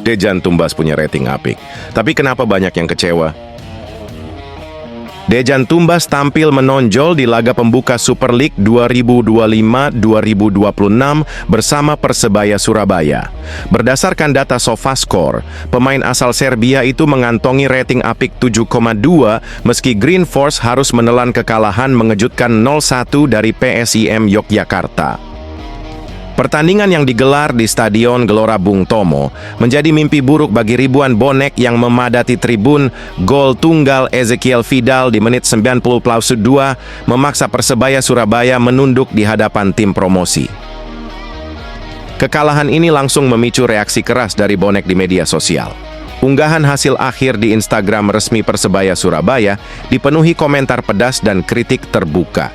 Dejan Tumbas punya rating apik. Tapi kenapa banyak yang kecewa? Dejan Tumbas tampil menonjol di laga pembuka Super League 2025-2026 bersama Persebaya Surabaya. Berdasarkan data SofaScore, pemain asal Serbia itu mengantongi rating apik 7,2 meski Green Force harus menelan kekalahan mengejutkan 0-1 dari PSIM Yogyakarta. Pertandingan yang digelar di Stadion Gelora Bung Tomo menjadi mimpi buruk bagi ribuan bonek yang memadati tribun. Gol tunggal Ezekiel Vidal di menit 90+2 memaksa Persebaya Surabaya menunduk di hadapan tim promosi. Kekalahan ini langsung memicu reaksi keras dari bonek di media sosial. Unggahan hasil akhir di Instagram resmi Persebaya Surabaya dipenuhi komentar pedas dan kritik terbuka.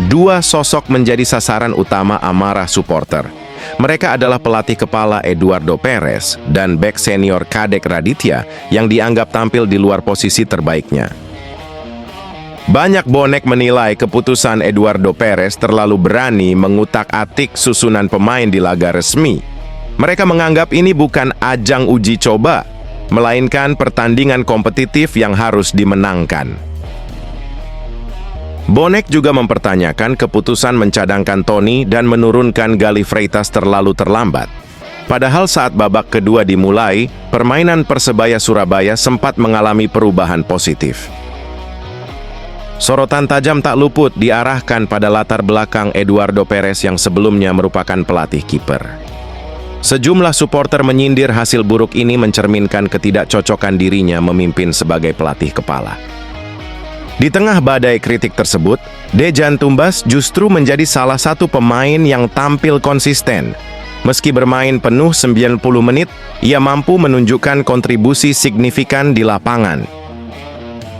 Dua sosok menjadi sasaran utama amarah supporter. Mereka adalah pelatih kepala Eduardo Perez dan bek senior Kadek Raditya yang dianggap tampil di luar posisi terbaiknya. Banyak bonek menilai keputusan Eduardo Perez terlalu berani mengutak-atik susunan pemain di laga resmi. Mereka menganggap ini bukan ajang uji coba, melainkan pertandingan kompetitif yang harus dimenangkan. Bonek juga mempertanyakan keputusan mencadangkan Tony dan menurunkan Gali Freitas terlalu terlambat. Padahal saat babak kedua dimulai, permainan Persebaya Surabaya sempat mengalami perubahan positif. Sorotan tajam tak luput diarahkan pada latar belakang Eduardo Perez yang sebelumnya merupakan pelatih kiper. Sejumlah supporter menyindir hasil buruk ini mencerminkan ketidakcocokan dirinya memimpin sebagai pelatih kepala. Di tengah badai kritik tersebut, Dejan Tumbas justru menjadi salah satu pemain yang tampil konsisten. Meski bermain penuh 90 menit, ia mampu menunjukkan kontribusi signifikan di lapangan.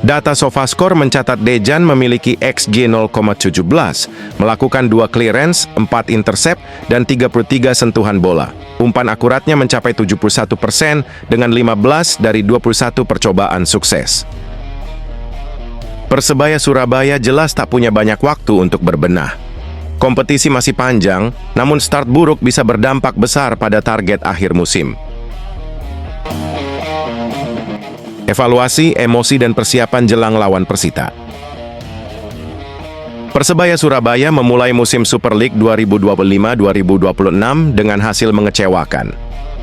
Data SofaScore mencatat Dejan memiliki XG 0,17, melakukan 2 clearance, 4 intercept, dan 33 sentuhan bola. Umpan akuratnya mencapai 71% dengan 15 dari 21 percobaan sukses. Persebaya Surabaya jelas tak punya banyak waktu untuk berbenah. Kompetisi masih panjang, namun start buruk bisa berdampak besar pada target akhir musim. Evaluasi, emosi, dan persiapan jelang lawan Persita. Persebaya Surabaya memulai musim Super League 2025-2026 dengan hasil mengecewakan.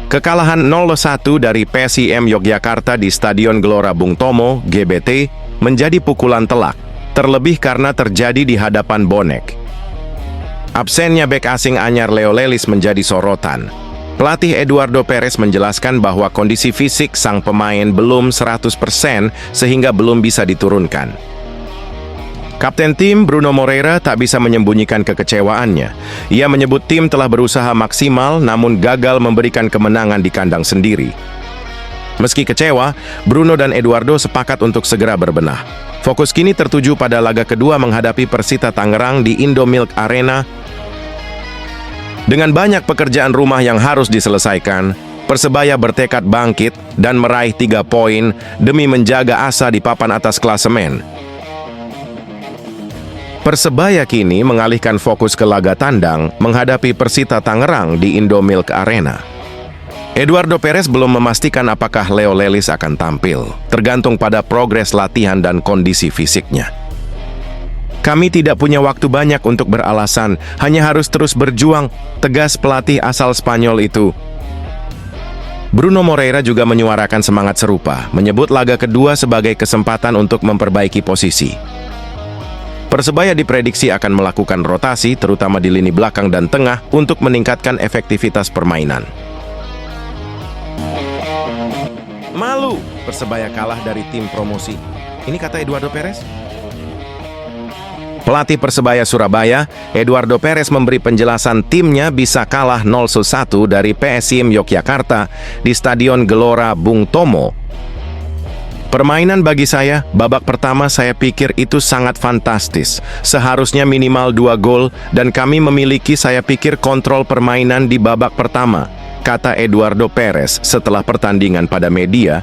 Kekalahan 0-1 dari PSIM Yogyakarta di Stadion Gelora Bung Tomo, GBT, menjadi pukulan telak, terlebih karena terjadi di hadapan bonek. Absennya bek asing anyar Leo Lelis menjadi sorotan. Pelatih Eduardo Perez menjelaskan bahwa kondisi fisik sang pemain belum 100% sehingga belum bisa diturunkan. Kapten tim Bruno Moreira tak bisa menyembunyikan kekecewaannya. Ia menyebut tim telah berusaha maksimal namun gagal memberikan kemenangan di kandang sendiri. Meski kecewa, Bruno dan Eduardo sepakat untuk segera berbenah. Fokus kini tertuju pada laga kedua menghadapi Persita Tangerang di Indomilk Arena. Dengan banyak pekerjaan rumah yang harus diselesaikan, Persebaya bertekad bangkit dan meraih 3 poin demi menjaga asa di papan atas klasemen. Persebaya kini mengalihkan fokus ke laga tandang menghadapi Persita Tangerang di Indomilk Arena. Eduardo Perez belum memastikan apakah Leo Lelis akan tampil, tergantung pada progres latihan dan kondisi fisiknya. Kami tidak punya waktu banyak untuk beralasan, hanya harus terus berjuang, tegas pelatih asal Spanyol itu. Bruno Moreira juga menyuarakan semangat serupa, menyebut laga kedua sebagai kesempatan untuk memperbaiki posisi. Persebaya diprediksi akan melakukan rotasi, terutama di lini belakang dan tengah, untuk meningkatkan efektivitas permainan. Malu, Persebaya kalah dari tim promosi. Ini kata Eduardo Perez. Pelatih Persebaya Surabaya, Eduardo Perez memberi penjelasan timnya bisa kalah 0-1 dari PSIM Yogyakarta di Stadion Gelora Bung Tomo. Permainan bagi saya, babak pertama saya pikir itu sangat fantastis. Seharusnya minimal 2 gol dan kami memiliki saya pikir kontrol permainan di babak pertama, kata Eduardo Perez setelah pertandingan pada media.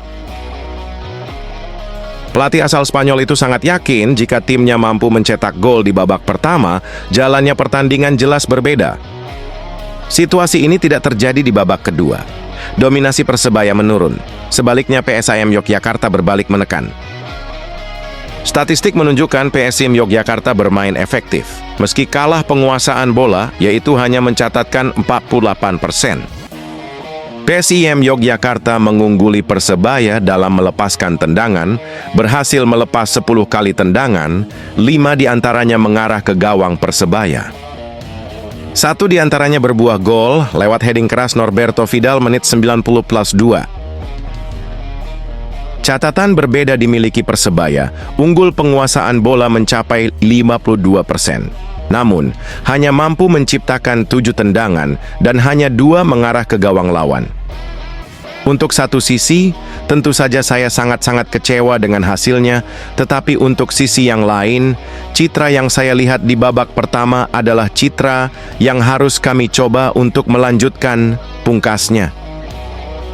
Pelatih asal Spanyol itu sangat yakin jika timnya mampu mencetak gol di babak pertama, jalannya pertandingan jelas berbeda. Situasi ini tidak terjadi di babak kedua. Dominasi Persebaya menurun. Sebaliknya PSIM Yogyakarta berbalik menekan. Statistik menunjukkan PSIM Yogyakarta bermain efektif. Meski kalah penguasaan bola, yaitu hanya mencatatkan 48%. PSIM Yogyakarta mengungguli Persebaya dalam melepaskan tendangan, berhasil melepas 10 kali tendangan, 5 diantaranya mengarah ke gawang Persebaya. 1 diantaranya berbuah gol lewat heading keras Norberto Vidal menit 90+2. Catatan berbeda dimiliki Persebaya, unggul penguasaan bola mencapai 52%. Namun, hanya mampu menciptakan 7 tendangan dan hanya 2 mengarah ke gawang lawan. Untuk satu sisi, tentu saja saya sangat-sangat kecewa dengan hasilnya, tetapi untuk sisi yang lain, citra yang saya lihat di babak pertama adalah citra yang harus kami coba untuk melanjutkan, pungkasnya.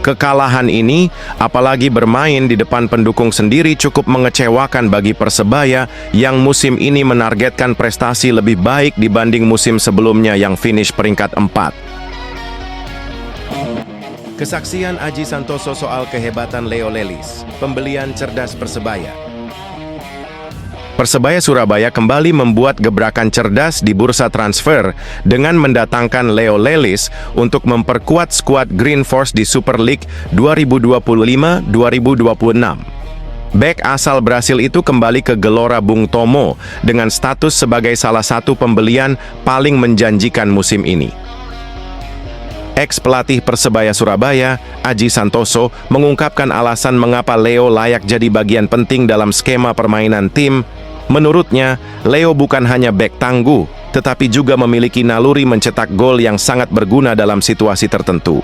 Kekalahan ini, apalagi bermain di depan pendukung sendiri, cukup mengecewakan bagi Persebaya yang musim ini menargetkan prestasi lebih baik dibanding musim sebelumnya yang finish peringkat 4. Kesaksian Aji Santoso soal kehebatan Leo Lelis, pembelian cerdas Persebaya. Persebaya Surabaya kembali membuat gebrakan cerdas di bursa transfer dengan mendatangkan Leo Lelis untuk memperkuat skuad Green Force di Super League 2025-2026. Bek asal Brasil itu kembali ke Gelora Bung Tomo dengan status sebagai salah satu pembelian paling menjanjikan musim ini. Ex-pelatih Persebaya Surabaya, Aji Santoso, mengungkapkan alasan mengapa Leo layak jadi bagian penting dalam skema permainan tim. Menurutnya, Leo bukan hanya bek tangguh, tetapi juga memiliki naluri mencetak gol yang sangat berguna dalam situasi tertentu.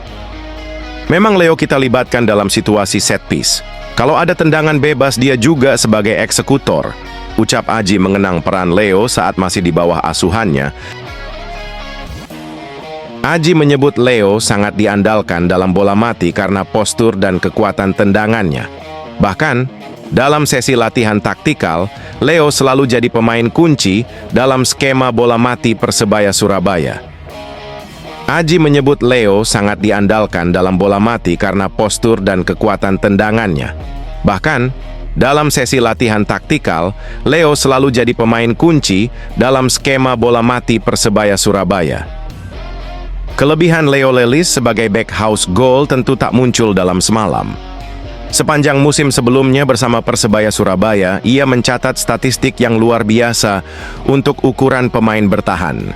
Memang Leo kita libatkan dalam situasi set piece. Kalau ada tendangan bebas, dia juga sebagai eksekutor. Ucap Aji mengenang peran Leo saat masih di bawah asuhannya. Aji menyebut Leo sangat diandalkan dalam bola mati karena postur dan kekuatan tendangannya. Bahkan, dalam sesi latihan taktikal, Leo selalu jadi pemain kunci dalam skema bola mati Persebaya Surabaya. Aji menyebut Leo sangat diandalkan dalam bola mati karena postur dan kekuatan tendangannya. Bahkan, dalam sesi latihan taktikal, Leo selalu jadi pemain kunci dalam skema bola mati Persebaya Surabaya. Kelebihan Leo Lelis sebagai back house goal tentu tak muncul dalam semalam. Sepanjang musim sebelumnya bersama Persebaya Surabaya, ia mencatat statistik yang luar biasa untuk ukuran pemain bertahan.